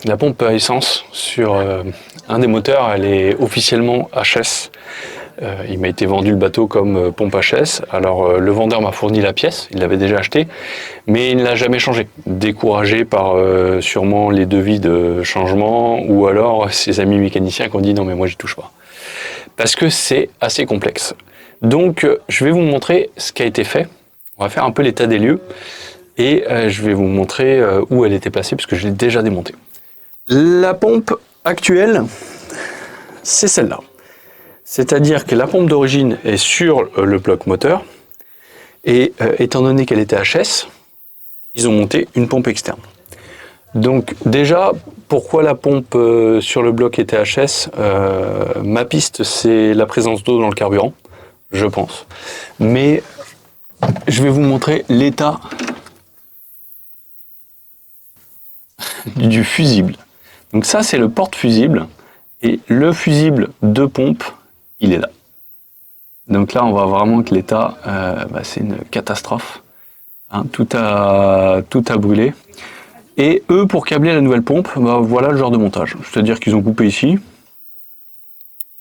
La pompe à essence sur un des moteurs, elle est officiellement HS. Il m'a été vendu le bateau comme pompe HS. Alors le vendeur m'a fourni la pièce, il l'avait déjà acheté, mais il ne l'a jamais changé. Découragé par sûrement les devis de changement ou alors ses amis mécaniciens qui ont dit non mais moi j'y touche pas. Parce que c'est assez complexe. Donc je vais vous montrer ce qui a été fait. On va faire un peu l'état des lieux et je vais vous montrer où elle était placée puisque je l'ai déjà démontée. La pompe actuelle, c'est celle-là. C'est-à-dire que la pompe d'origine est sur le bloc moteur et étant donné qu'elle était HS, ils ont monté une pompe externe. Donc déjà, pourquoi la pompe sur le bloc était HS? Ma piste, c'est la présence d'eau dans le carburant, je pense. Mais je vais vous montrer l'état du fusible. Donc ça, c'est le porte-fusible et le fusible de pompe, il est là. Donc là, on voit vraiment que l'état, c'est une catastrophe. Hein, tout a brûlé. Et eux, pour câbler la nouvelle pompe, voilà le genre de montage. C'est-à-dire qu'ils ont coupé ici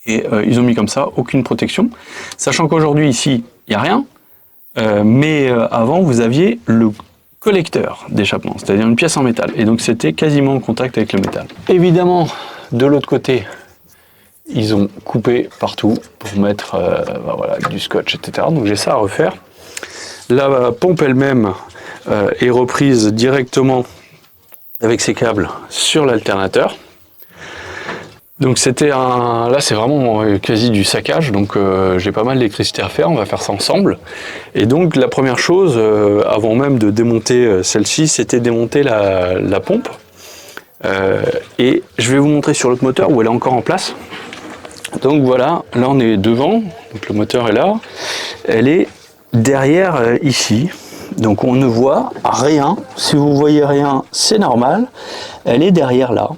et ils ont mis comme ça, aucune protection. Sachant qu'aujourd'hui, ici, il n'y a rien. Mais avant, vous aviez le collecteur d'échappement, c'est-à-dire une pièce en métal. Et donc, c'était quasiment en contact avec le métal. Évidemment, de l'autre côté, ils ont coupé partout pour mettre voilà, du scotch, etc. Donc, j'ai ça à refaire. La pompe elle-même est reprise directement avec ses câbles sur l'alternateur. Donc là c'est vraiment quasi du saccage, donc j'ai pas mal d'électricité à faire, on va faire ça ensemble. Et donc la première chose, avant même de démonter celle-ci, c'était démonter la pompe. Et je vais vous montrer sur l'autre moteur où elle est encore en place. Donc voilà, là on est devant, donc le moteur est là, elle est derrière ici. Donc on ne voit rien, si vous voyez rien c'est normal, elle est derrière là.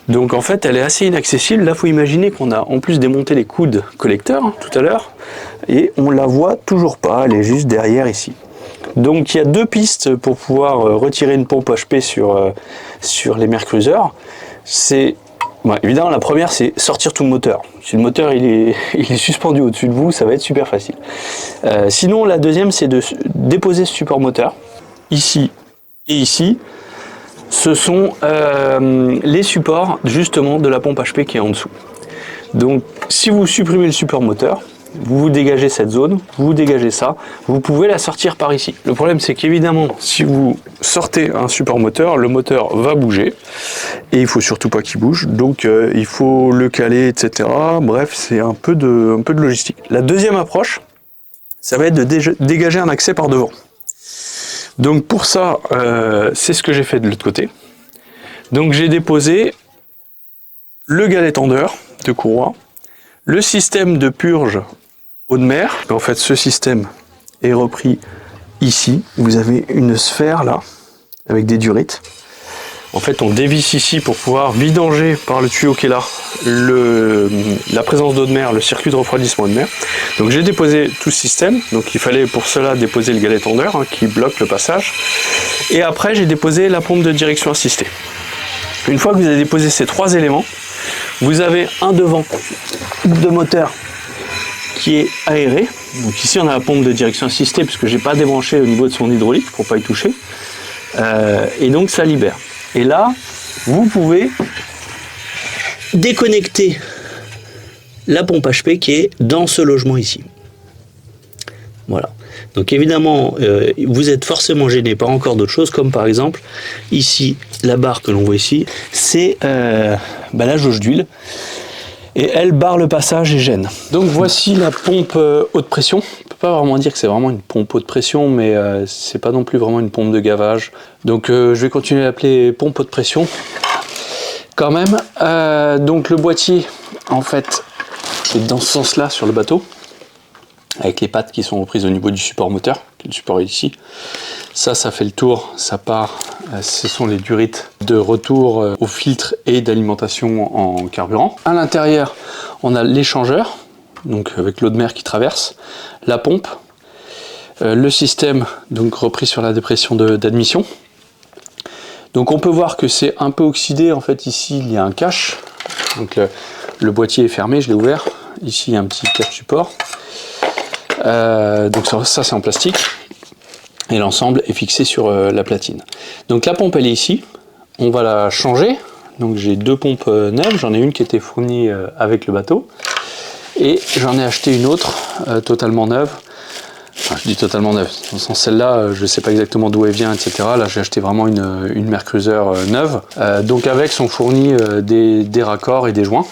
Donc en fait elle est assez inaccessible, là il faut imaginer qu'on a en plus démonté les coudes collecteurs tout à l'heure, et on la voit toujours pas, elle est juste derrière ici. Donc il y a deux pistes pour pouvoir retirer une pompe HP sur les Mercruiser. Évidemment la première c'est sortir tout le moteur. Si le moteur il est suspendu au-dessus de vous, ça va être super facile. Sinon la deuxième c'est de déposer ce support moteur, ici et ici. Ce sont les supports justement de la pompe HP qui est en dessous. Donc si vous supprimez le support moteur, vous dégagez cette zone, vous dégagez ça, vous pouvez la sortir par ici. Le problème c'est qu'évidemment si vous sortez un support moteur, le moteur va bouger et il faut surtout pas qu'il bouge, donc il faut le caler, etc. Bref, c'est un peu de logistique. La deuxième approche, ça va être de dégager un accès par devant. Donc pour ça, c'est ce que j'ai fait de l'autre côté. Donc j'ai déposé le galet tendeur de courroie, le système de purge eau de mer. En fait, ce système est repris ici. Vous avez une sphère là, avec des durites. En fait, on dévisse ici pour pouvoir vidanger par le tuyau qui est là la présence d'eau de mer, le circuit de refroidissement de mer. Donc j'ai déposé tout ce système. Donc il fallait pour cela déposer le galet tendeur qui bloque le passage. Et après, j'ai déposé la pompe de direction assistée. Une fois que vous avez déposé ces trois éléments, vous avez un devant de moteur qui est aéré. Donc ici, on a la pompe de direction assistée puisque j'ai pas débranché au niveau de son hydraulique pour pas y toucher. Et donc ça libère. Et là, vous pouvez déconnecter la pompe HP qui est dans ce logement ici. Voilà. Donc évidemment, vous êtes forcément gêné par encore d'autres choses, comme par exemple, ici, la barre que l'on voit ici, c'est la jauge d'huile. Et elle barre le passage et gêne. Donc voici la pompe haute pression. On ne peut pas vraiment dire que c'est vraiment une pompe haute pression, mais c'est pas non plus vraiment une pompe de gavage. Donc je vais continuer à l'appeler pompe haute pression. Quand même. Donc le boîtier, en fait, est dans ce sens-là sur le bateau, avec les pattes qui sont reprises au niveau du support moteur, le support est ici. Ça fait le tour, ça part. Ce sont les durites de retour au filtre et d'alimentation en carburant. À l'intérieur, on a l'échangeur, donc avec l'eau de mer qui traverse, la pompe, le système donc repris sur la dépression d'admission. Donc on peut voir que c'est un peu oxydé, en fait ici il y a un cache, donc le boîtier est fermé, je l'ai ouvert, ici il y a un petit cache support, donc ça c'est en plastique, et l'ensemble est fixé sur la platine. Donc la pompe elle est ici, on va la changer, donc j'ai 2 pompes neuves, j'en ai une qui était fournie avec le bateau, et j'en ai acheté une autre totalement neuve. Enfin, je dis totalement neuve, dans le sens celle-là, je ne sais pas exactement d'où elle vient, etc. Là, j'ai acheté vraiment une Mercruiser neuve. Donc avec sont fournis des raccords et des joints.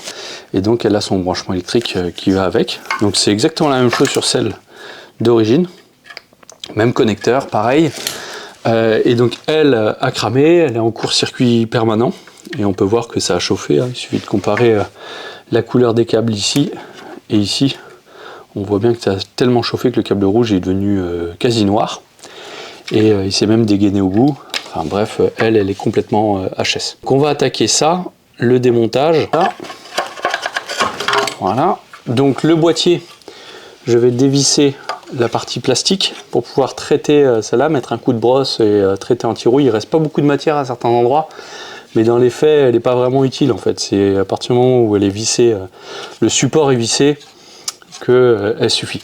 Et donc elle a son branchement électrique qui va avec. Donc c'est exactement la même chose sur celle d'origine. Même connecteur, pareil. Et donc elle a cramé, elle est en court-circuit permanent. Et on peut voir que ça a chauffé, hein. Il suffit de comparer la couleur des câbles ici et ici. On voit bien que ça a tellement chauffé que le câble rouge est devenu quasi noir. Et il s'est même dégainé au bout. Enfin bref, elle est complètement HS. Donc on va attaquer ça, le démontage. Là. Voilà. Donc le boîtier, je vais dévisser la partie plastique pour pouvoir traiter celle-là, mettre un coup de brosse et traiter anti-rouille. Il reste pas beaucoup de matière à certains endroits. Mais dans les faits, elle n'est pas vraiment utile en fait. C'est à partir du moment où elle est vissée, le support est vissé, qu'elle suffit.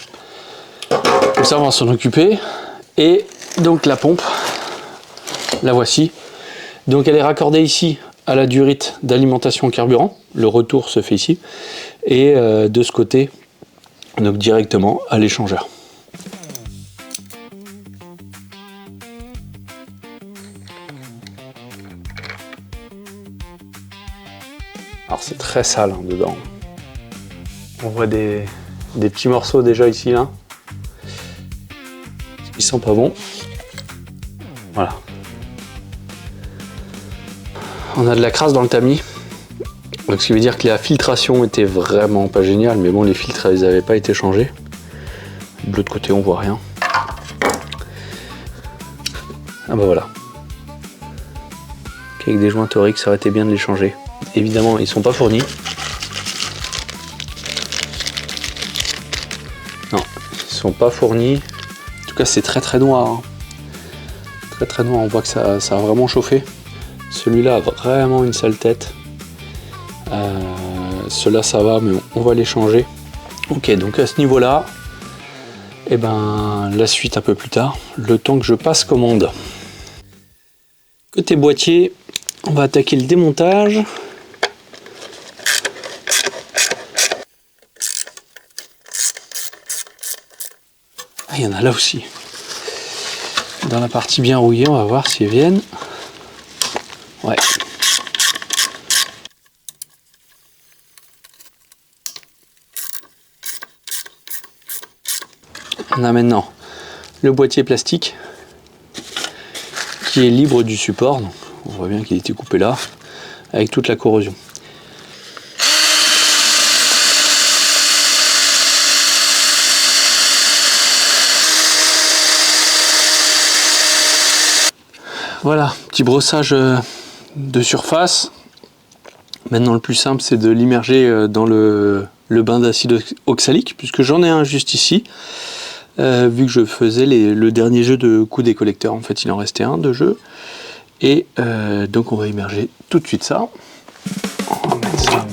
Comme ça, on va s'en occuper. Et donc la pompe, la voici. Donc elle est raccordée ici à la durite d'alimentation carburant. Le retour se fait ici. Et de ce côté, donc directement à l'échangeur. Alors c'est très sale hein, dedans. On voit des petits morceaux déjà ici là. Ils sont pas bons. Voilà. On a de la crasse dans le tamis. Donc ce qui veut dire que la filtration était vraiment pas géniale, mais bon les filtres ils n'avaient pas été changés. De l'autre côté on voit rien. Ah bah voilà. Avec des joints toriques ça aurait été bien de les changer. Évidemment ils sont pas fournis. Non, ils sont pas fournis. En tout cas c'est très noir. Hein. Très noir, on voit que ça a vraiment chauffé. Celui-là a vraiment une sale tête. Ceux-là ça va, mais on va les changer. Ok, donc à ce niveau-là, et ben la suite un peu plus tard, le temps que je passe commande. Côté boîtier, on va attaquer le démontage. Ah, il y en a là aussi. Dans la partie bien rouillée, on va voir si elles viennent. Ouais. On a maintenant le boîtier plastique qui est libre du support. Donc on voit bien qu'il a été coupé là, avec toute la corrosion. Voilà, petit brossage de surface. Maintenant le plus simple c'est de l'immerger dans le bain d'acide oxalique, puisque j'en ai un juste ici. Vu que je faisais le dernier jeu de coup des collecteurs, en fait il en restait un de jeu. Et donc on va immerger tout de suite ça. On va mettre ça.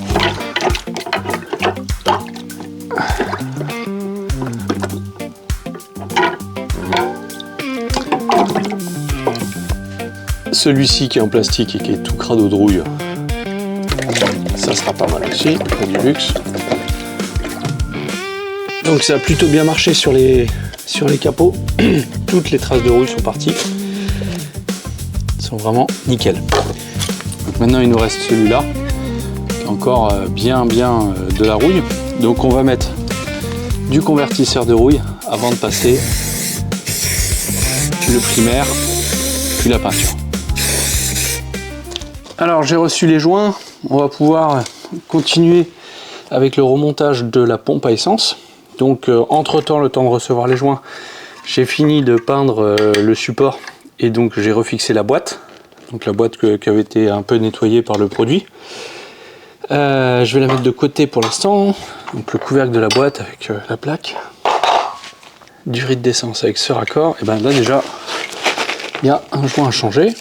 Celui-ci qui est en plastique et qui est tout crado de rouille, ça sera pas mal aussi, pas du luxe. Donc ça a plutôt bien marché sur les capots. Toutes les traces de rouille sont parties. Elles sont vraiment nickel. Donc maintenant il nous reste celui-là, qui est encore bien de la rouille. Donc on va mettre du convertisseur de rouille avant de passer le primaire, puis la peinture. Alors j'ai reçu les joints, on va pouvoir continuer avec le remontage de la pompe à essence. Donc entre temps, le temps de recevoir les joints, j'ai fini de peindre le support et donc j'ai refixé la boîte. Donc la boîte qui avait été un peu nettoyée par le produit. Je vais la mettre de côté pour l'instant. Donc le couvercle de la boîte avec la plaque. Durite d'essence avec ce raccord. Et bien là déjà, il y a un joint à changer.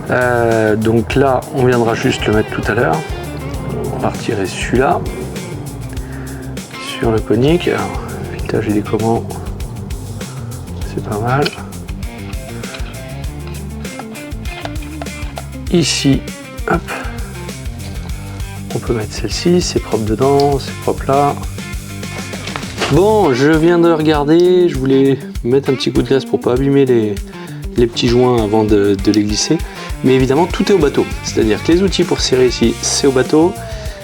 Donc là, on viendra juste le mettre tout à l'heure. On va retirer celui-là sur le conique. Alors, le filetage il est comment? C'est pas mal. Ici, hop, on peut mettre celle-ci, c'est propre dedans, c'est propre là. Bon, je viens de regarder, je voulais mettre un petit coup de graisse pour pas abîmer les petits joints avant de les glisser. Mais évidemment, tout est au bateau. C'est-à-dire que les outils pour serrer ici, c'est au bateau.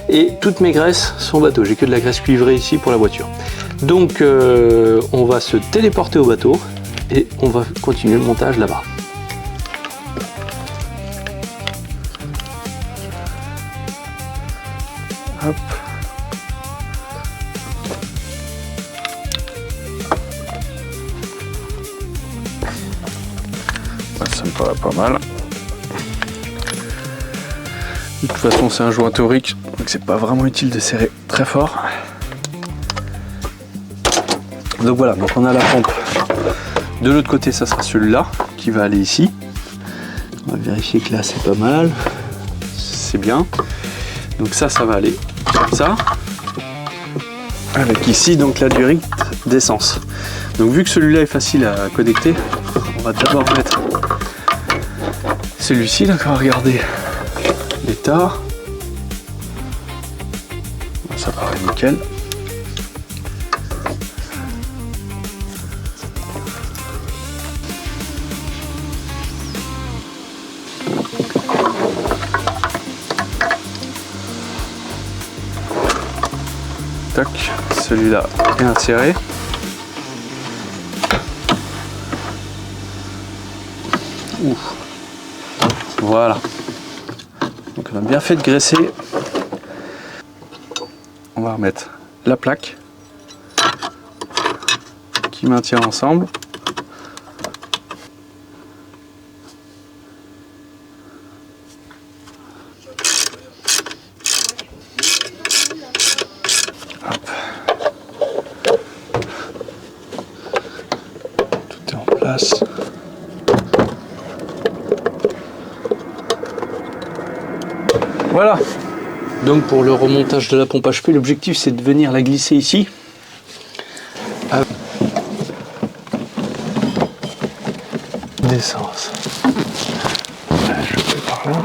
Et toutes mes graisses sont au bateau. J'ai que de la graisse cuivrée ici pour la voiture. Donc, on va se téléporter au bateau et on va continuer le montage là-bas. Hop. Ça me paraît pas mal. De toute façon, c'est un joint torique, donc c'est pas vraiment utile de serrer très fort. Donc voilà, donc on a la pompe. De l'autre côté, ça sera celui-là qui va aller ici. On va vérifier que là, c'est pas mal. C'est bien. Donc ça va aller comme ça. Avec ici, donc la durite d'essence. Donc vu que celui-là est facile à connecter, on va d'abord mettre celui-ci. Donc on va regarder l'état. Ça paraît nickel. Tac, celui-là est inséré. Ouf. Voilà. Donc on a bien fait de graisser. On va remettre la plaque qui maintient ensemble. Hop. Tout est en place. Voilà. Donc pour le remontage de la pompe HP, l'objectif c'est de venir la glisser ici. D'essence. Je vais par là.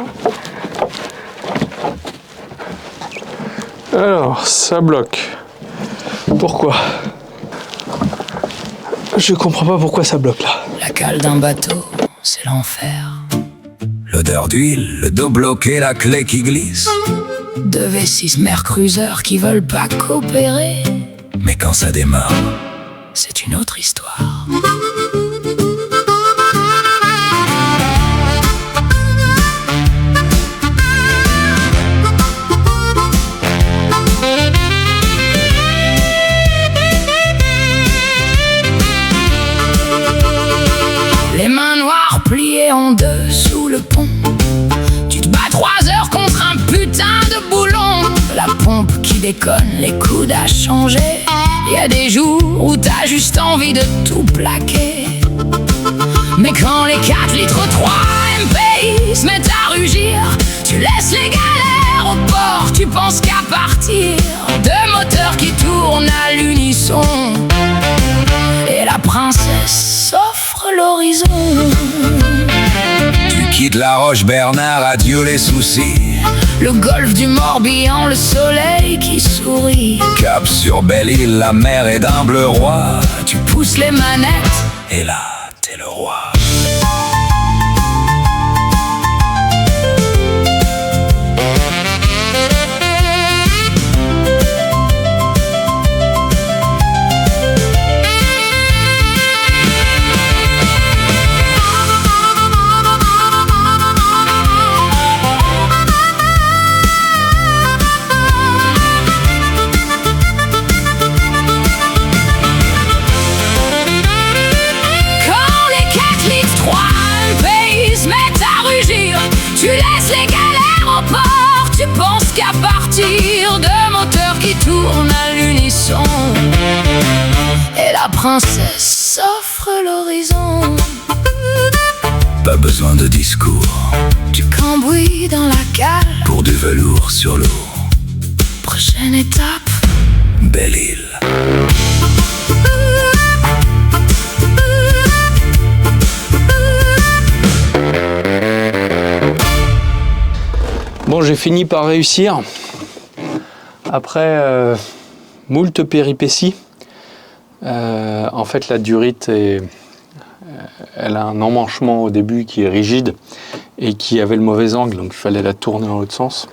Alors, ça bloque. Pourquoi? Je comprends pas pourquoi ça bloque là. La cale d'un bateau, c'est l'enfer. L'odeur d'huile, le dos bloqué, la clé qui glisse. Deux V6 mercruiseurs qui veulent pas coopérer. Mais quand ça démarre, C'est une autre histoire. Les mains noires pliées en deux sous le pont. Tu te bats 3 heures contre un putain de boulon. La pompe qui déconne, les coudes à changer. Y a des jours où t'as juste envie de tout plaquer. Mais quand les 4 litres 3 MPI se mettent à rugir, tu laisses les galères au port, tu penses qu'à partir. Deux moteurs qui tournent à l'unisson. Et la princesse s'offre l'horizon. tu quittes la Roche Bernard, adieu les soucis. Le golfe du Morbihan, le soleil qui sourit. Cap sur Belle-Île, la mer est d'un bleu roi. Tu pousses les manettes, Et là, t'es le roi. quand les 4 litres 3 pays se mettent à rugir, tu laisses les galères au port, tu penses qu'à partir. Deux moteurs qui tournent à l'unisson. Et la princesse s'offre l'horizon. Pas besoin de discours Du cambouis dans la cale. pour du velours sur l'eau. Prochaine étape. Belle-Île. Bon, j'ai fini par réussir. Après moult péripéties, en fait la durite elle a un emmanchement au début qui est rigide et qui avait le mauvais angle, donc il fallait la tourner dans l'autre sens.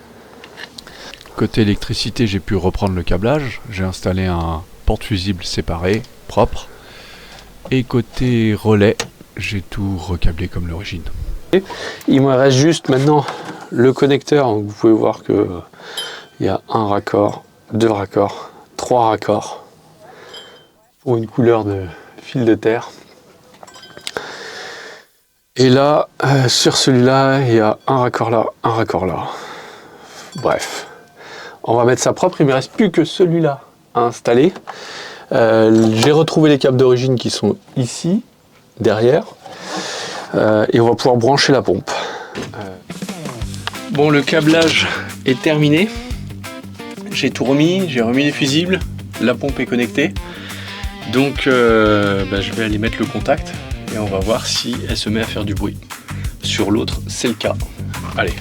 Côté électricité, j'ai pu reprendre le câblage. J'ai installé un porte-fusible séparé, propre. Et côté relais, j'ai tout recablé comme l'origine. Il me reste juste maintenant le connecteur. Donc vous pouvez voir que il y a un raccord, 2 raccords, 3 raccords pour une couleur de fil de terre. Et là, sur celui-là, il y a un raccord là, un raccord là. Bref, on va mettre ça propre. Il ne me reste plus que celui-là à installer. J'ai retrouvé les câbles d'origine qui sont ici, derrière. Et on va pouvoir brancher la pompe. Bon, le câblage est terminé. J'ai tout remis, j'ai remis les fusibles. La pompe est connectée. Donc, je vais aller mettre le contact. Et on va voir si elle se met à faire du bruit. Sur l'autre, c'est le cas. Allez.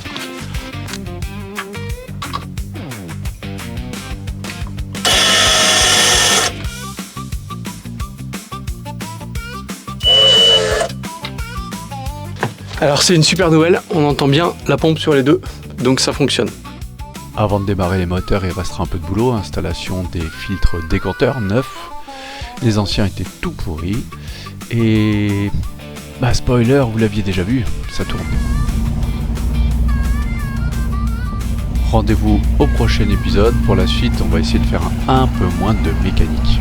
Alors c'est une super nouvelle, on entend bien la pompe sur les deux, donc ça fonctionne. Avant de démarrer les moteurs, il restera un peu de boulot. Installation des filtres décanteurs neufs. Les anciens étaient tout pourris. Et spoiler, vous l'aviez déjà vu, ça tourne. Rendez-vous au prochain épisode. Pour la suite, on va essayer de faire un peu moins de mécanique.